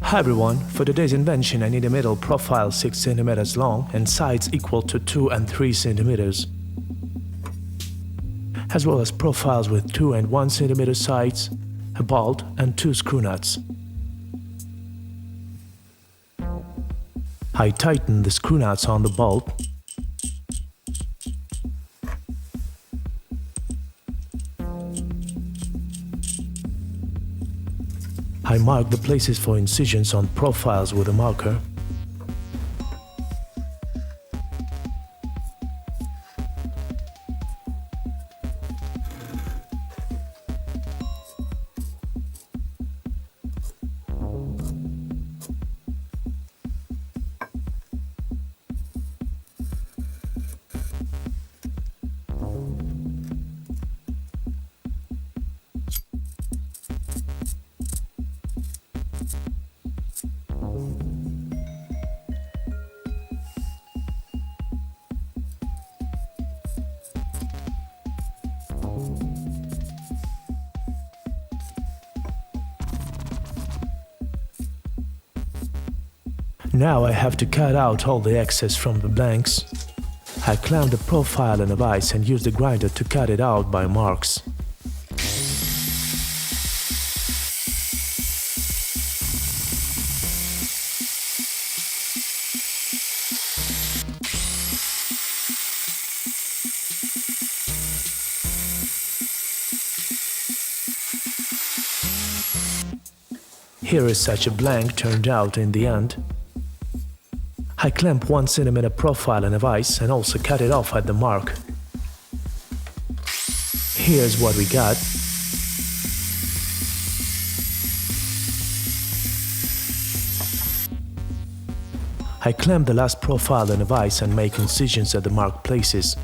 Hi everyone, for today's invention I need a middle profile 6 cm long and sides equal to 2 and 3 cm, as well as profiles with 2 and 1 cm sides, a bolt and 2 screw nuts. I tighten the screw nuts on the bolt. I mark the places for incisions on profiles with a marker. Now I have to cut out all the excess from the blanks. I clamp the profile in a vise and use the grinder to cut it out by marks. Here is such a blank turned out in the end. I clamp 1 cm profile in a vise and also cut it off at the mark. Here's what we got. I clamp the last profile in a vise and make incisions at the marked places.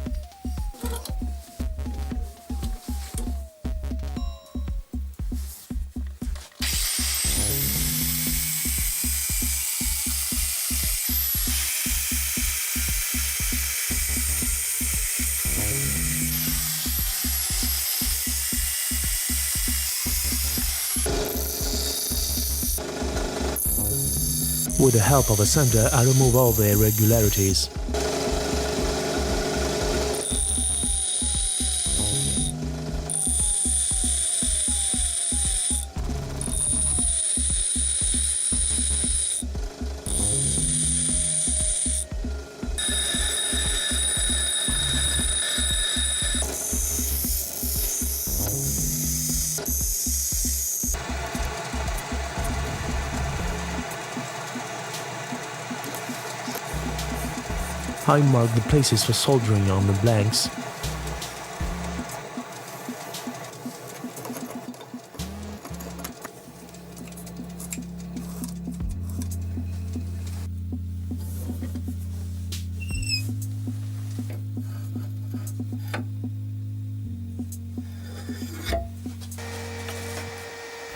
With the help of a sander, I remove all the irregularities. I mark the places for soldering on the blanks.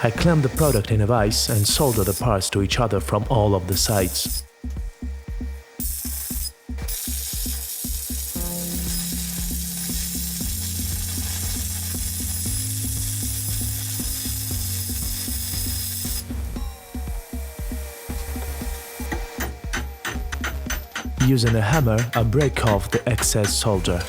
I clamp the product in a vise and solder the parts to each other from all of the sides. Using a hammer, I break off the excess solder.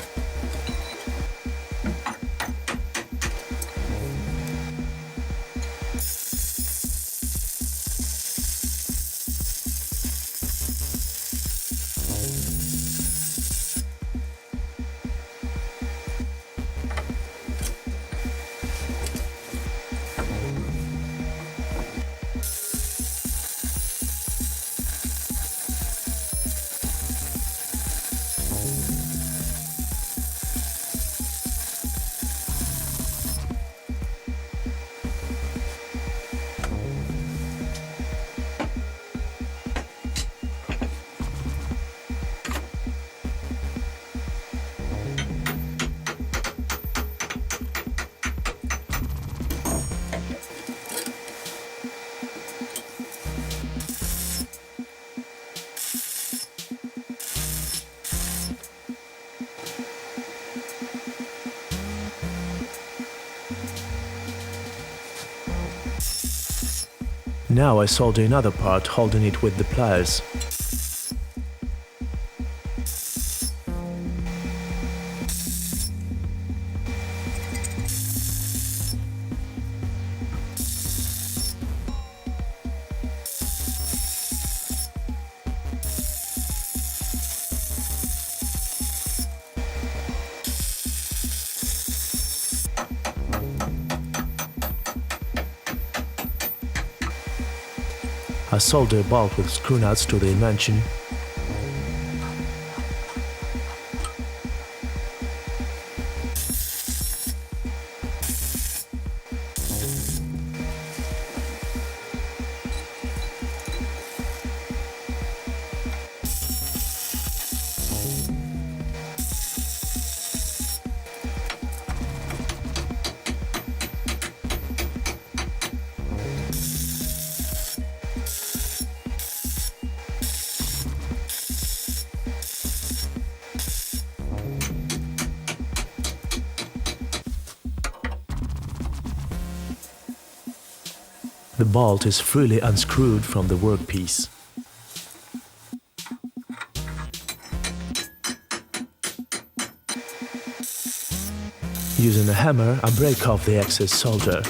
Now I solder another part, holding it with the pliers. I solder a bolt with screw nuts to the invention. The bolt is freely unscrewed from the workpiece. Using a hammer, I break off the excess solder.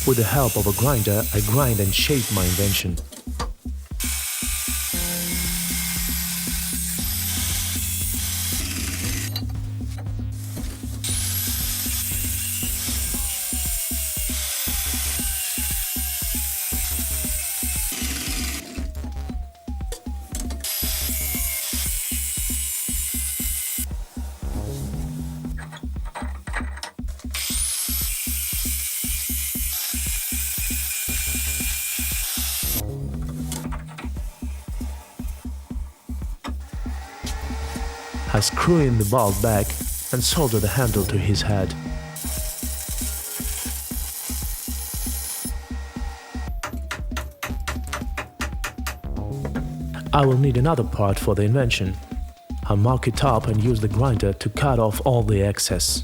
With the help of a grinder, I grind and shape my invention. I screw in the bolt back and solder the handle to his head. I will need another part for the invention. I'll mark it up and use the grinder to cut off all the excess.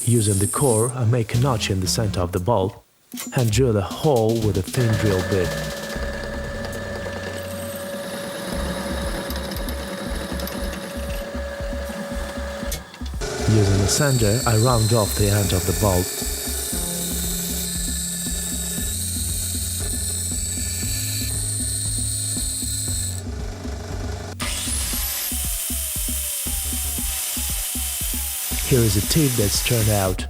Using the core, I make a notch in the center of the bolt and drill a hole with a thin drill bit. Using a sander, I round off the end of the bolt. Here is a tip that's turned out.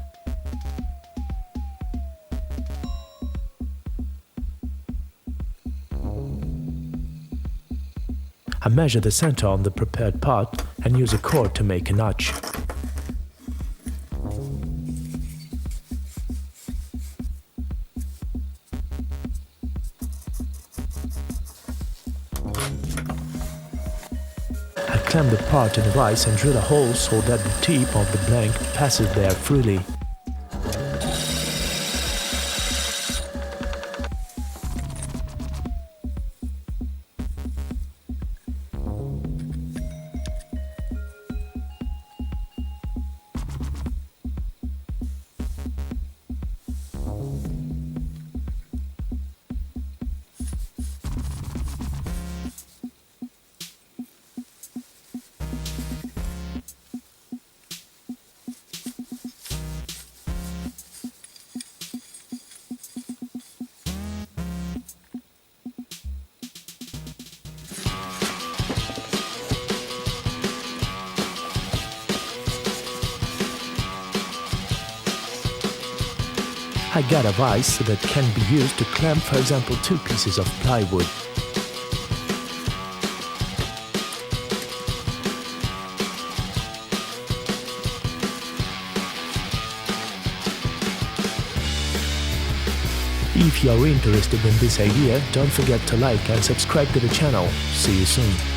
I measure the center on the prepared part and use a cord to make a notch. I clamp the part in the vise and drill a hole so that the tip of the blank passes there freely. I got a vise that can be used to clamp, for example, 2 pieces of plywood. If you are interested in this idea, don't forget to like and subscribe to the channel See you soon.